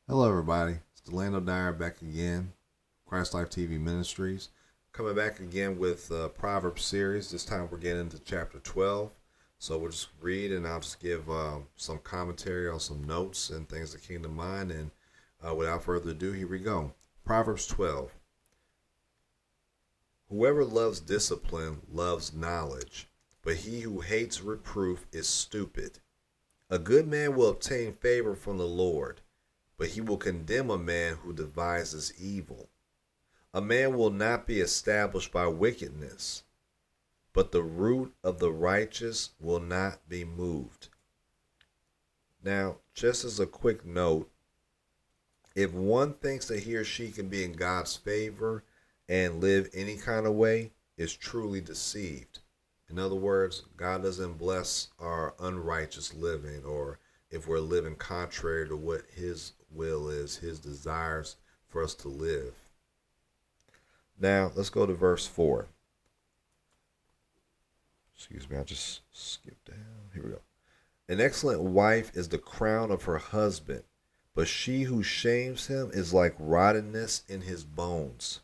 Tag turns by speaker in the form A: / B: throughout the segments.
A: Hello, everybody. It's Delano Dyer back again, Christ Life TV Ministries. Coming back again with Proverbs series. This time we're getting into chapter 12. So we'll just read and I'll just give some commentary on some notes and things that came to mind. And without further ado, here we go. Proverbs 12. Whoever loves discipline loves knowledge, but he who hates reproof is stupid. A good man will obtain favor from the Lord, but he will condemn a man who devises evil. A man will not be established by wickedness, but the root of the righteous will not be moved. Now, just as a quick note, if one thinks that he or she can be in God's favor and live any kind of way, is truly deceived. In other words, God doesn't bless our unrighteous living, or if we're living contrary to what his will is, his desires for us to live. Now, let's go to verse 4. Excuse me, I just skipped down. Here we go. An excellent wife is the crown of her husband, but she who shames him is like rottenness in his bones.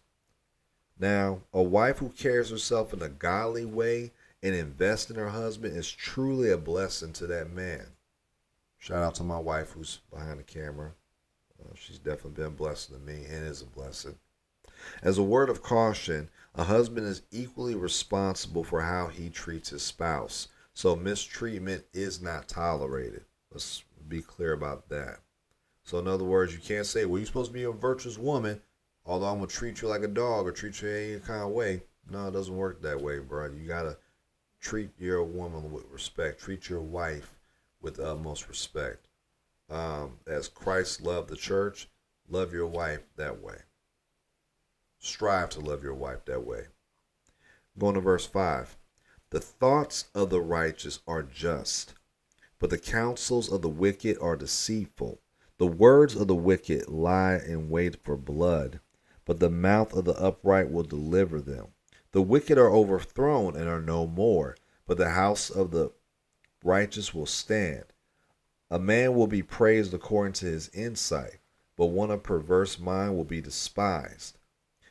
A: Now, a wife who carries herself in a godly way and invests in her husband is truly a blessing to that man. Shout out to my wife who's behind the camera. She's definitely been a blessing to me and is a blessing. As a word of caution, a husband is equally responsible for how he treats his spouse. So mistreatment is not tolerated. Let's be clear about that. So in other words, you can't say, well, you're supposed to be a virtuous woman, although I'm going to treat you like a dog or treat you any kind of way. No, it doesn't work that way, bro. You got to treat your woman with respect. Treat your wife with the utmost respect. As Christ loved the church, love your wife that way. Strive to love your wife that way. Going to verse 5. The thoughts of the righteous are just, but the counsels of the wicked are deceitful. The words of the wicked lie in wait for blood, but the mouth of the upright will deliver them. The wicked are overthrown and are no more, but the house of the righteous will stand. A man will be praised according to his insight, but one of perverse mind will be despised.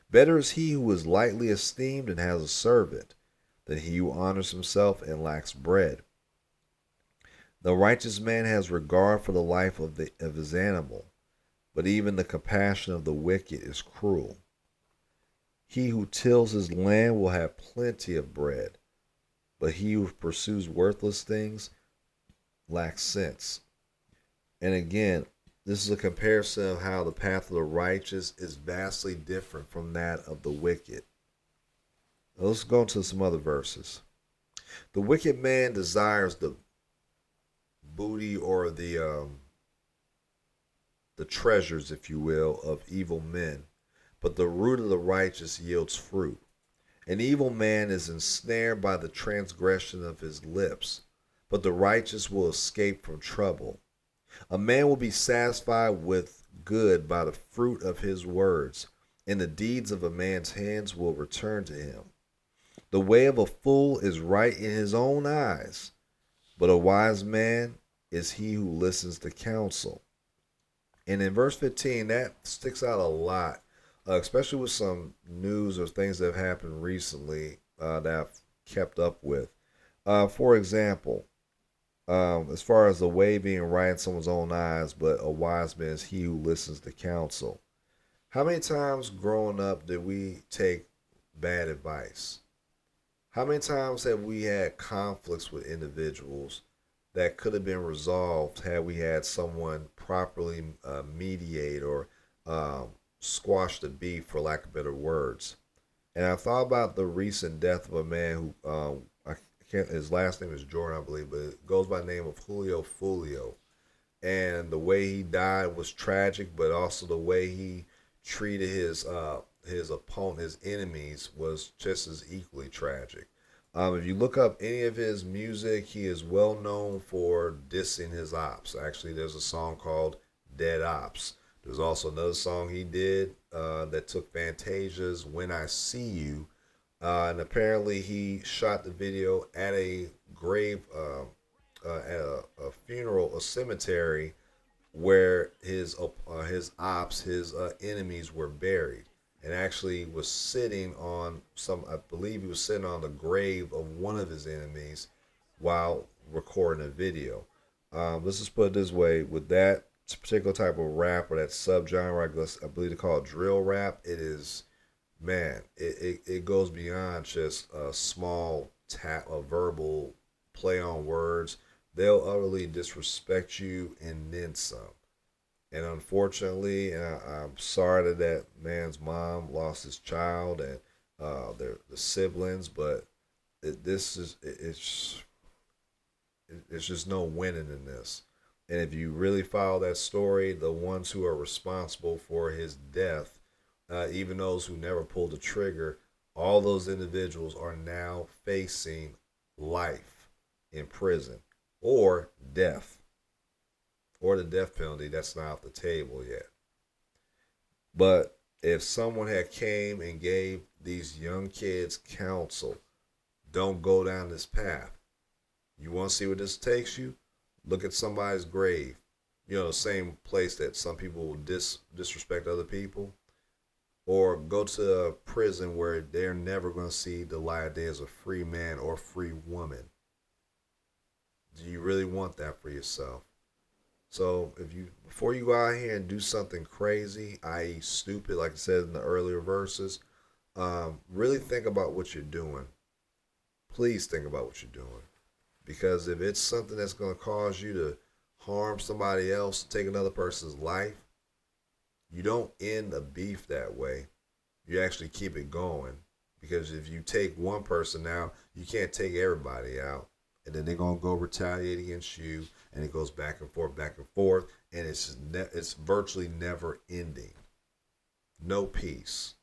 A: Better is he who is lightly esteemed and has a servant, than he who honors himself and lacks bread. The righteous man has regard for the life of his animal, but even the compassion of the wicked is cruel. He who tills his land will have plenty of bread, but he who pursues worthless things lacks sense. And again, this is a comparison of how the path of the righteous is vastly different from that of the wicked. Let's go into some other verses. The wicked man desires the booty or the treasures, if you will, of evil men, but the root of the righteous yields fruit. An evil man is ensnared by the transgression of his lips, but the righteous will escape from trouble. A man will be satisfied with good by the fruit of his words, and the deeds of a man's hands will return to him. The way of a fool is right in his own eyes, but a wise man is he who listens to counsel. And in verse 15, that sticks out a lot, especially with some news or things that have happened recently that I've kept up with. For example, as far as the way being right in someone's own eyes, but a wise man is he who listens to counsel. How many times growing up did we take bad advice? How many times have we had conflicts with individuals that could have been resolved had we had someone properly mediate or squash the beef, for lack of better words? And I thought about the recent death of a man who his last name is Jordan, I believe, but it goes by the name of Julio Fulio. And the way he died was tragic, but also the way he treated his opponent, his enemies, was just as equally tragic. If you look up any of his music, he is well known for dissing his ops. Actually, there's a song called Dead Ops. There's also another song he did that took Fantasia's When I See You. And apparently he shot the video at a grave, at a funeral, a cemetery where his ops, his enemies were buried, and actually was sitting on some. I believe he was sitting on the grave of one of his enemies while recording a video. Let's just put it this way: with that particular type of rap or that subgenre, I believe they call it drill rap. It is, man, it goes beyond just a small tap, a verbal play on words. They'll utterly disrespect you and then some. And unfortunately, and I'm sorry that that man's mom lost his child and the siblings, but it's just no winning in this. And if you really follow that story, the ones who are responsible for his death, even those who never pulled the trigger, all those individuals are now facing life in prison or death or the death penalty. That's not off the table yet. But if someone had came and gave these young kids counsel, don't go down this path. You want to see where this takes you? Look at somebody's grave. You know, the same place that some people will disrespect other people. Or go to a prison where they're never going to see the light of day as a free man or free woman. Do you really want that for yourself? So if you before you go out here and do something crazy, i.e., stupid, like I said in the earlier verses, really think about what you're doing. Please think about what you're doing, because if it's something that's going to cause you to harm somebody else, take another person's life, you don't end a beef that way. You actually keep it going, because if you take one person out, you can't take everybody out, and then they're gonna go retaliate against you, and it goes back and forth, and it's virtually never ending. No peace,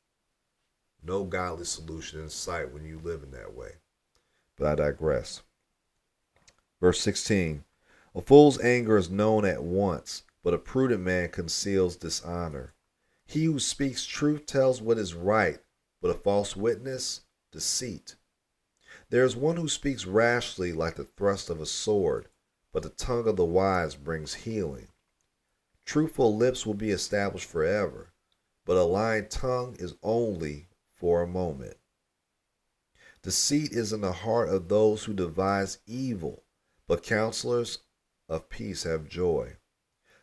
A: no godly solution in sight when you live in that way. But I digress. Verse 16: A fool's anger is known at once, but a prudent man conceals dishonor. He who speaks truth tells what is right, but a false witness, deceit. There is one who speaks rashly like the thrust of a sword, but the tongue of the wise brings healing. Truthful lips will be established forever, but a lying tongue is only for a moment. Deceit is in the heart of those who devise evil, but counselors of peace have joy.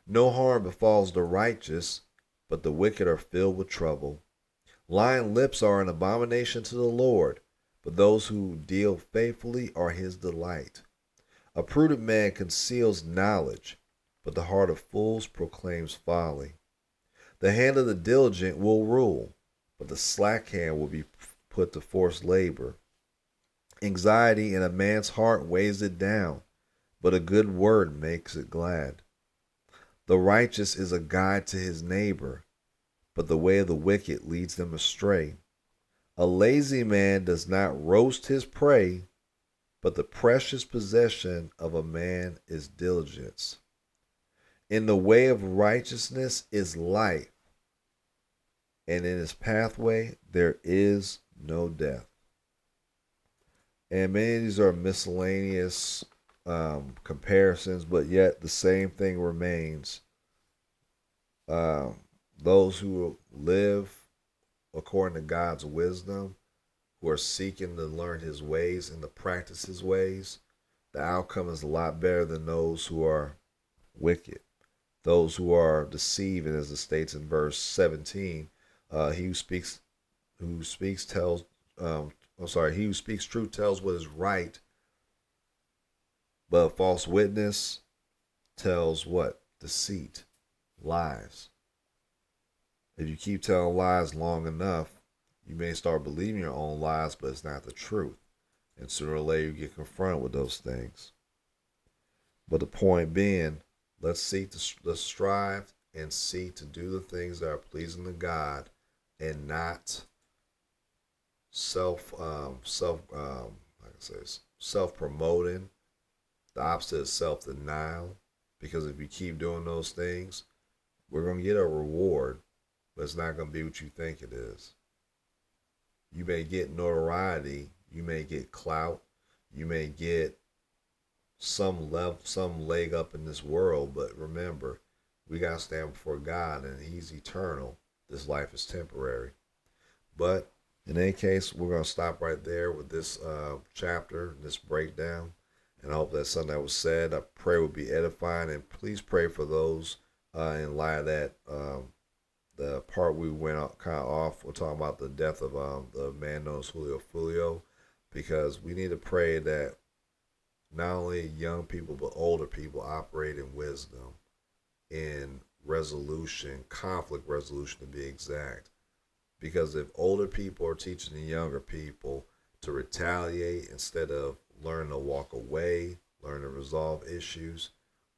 A: No harm befalls the righteous, but the wicked are filled with trouble. Lying lips are an abomination to the Lord, but those who deal faithfully are his delight. A prudent man conceals knowledge, but the heart of fools proclaims folly. The hand of the diligent will rule, but the slack hand will be put to forced labor. Anxiety in a man's heart weighs it down, but a good word makes it glad. The righteous is a guide to his neighbor, but the way of the wicked leads them astray. A lazy man does not roast his prey, but the precious possession of a man is diligence. In the way of righteousness is life, and in his pathway there is no death. And many of these are miscellaneous comparisons, but yet the same thing remains. Those who live according to God's wisdom, who are seeking to learn his ways and to practice his ways, the outcome is a lot better than those who are wicked. Those who are deceiving, as it states in verse 17, he who speaks tells he who speaks truth tells what is right, but a false witness tells what? Deceit, lies. If you keep telling lies long enough, you may start believing your own lies, but it's not the truth. And sooner or later you get confronted with those things. But the point being, let's strive and seek to do the things that are pleasing to God, and not self promoting. The opposite is self denial. Because if you keep doing those things, we're gonna get a reward, but it's not gonna be what you think it is. You may get notoriety, you may get clout, you may get some leg up in this world, but remember, We got to stand before God, and He's eternal. This life is temporary. But in any case, we're going to stop right there with this chapter, this breakdown. And I hope that something that was said, I pray will be edifying. And please pray for those in light of that. The part we went kind of off, we're talking about the death of the man known as Julio Fulio, because we need to pray that not only young people but older people operate in wisdom, in resolution, conflict resolution to be exact. Because if older people are teaching the younger people to retaliate instead of learn to walk away, learn to resolve issues,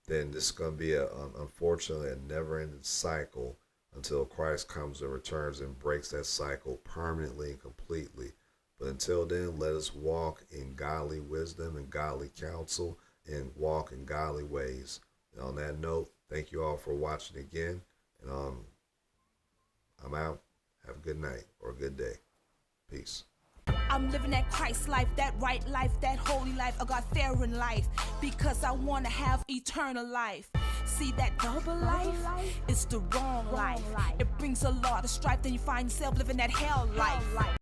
A: then this is going to be unfortunately a never-ending cycle until Christ comes and returns and breaks that cycle permanently and completely. But until then, let us walk in godly wisdom and godly counsel and walk in godly ways. And on that note, thank you all for watching again. And I'm out. Have a good night or a good day. Peace.
B: I'm living that Christ life, that right life, that holy life, a God-fearing life, because I want to have eternal life. See, that double life is the wrong life. It brings a lot of strife, then you find yourself living that hell life.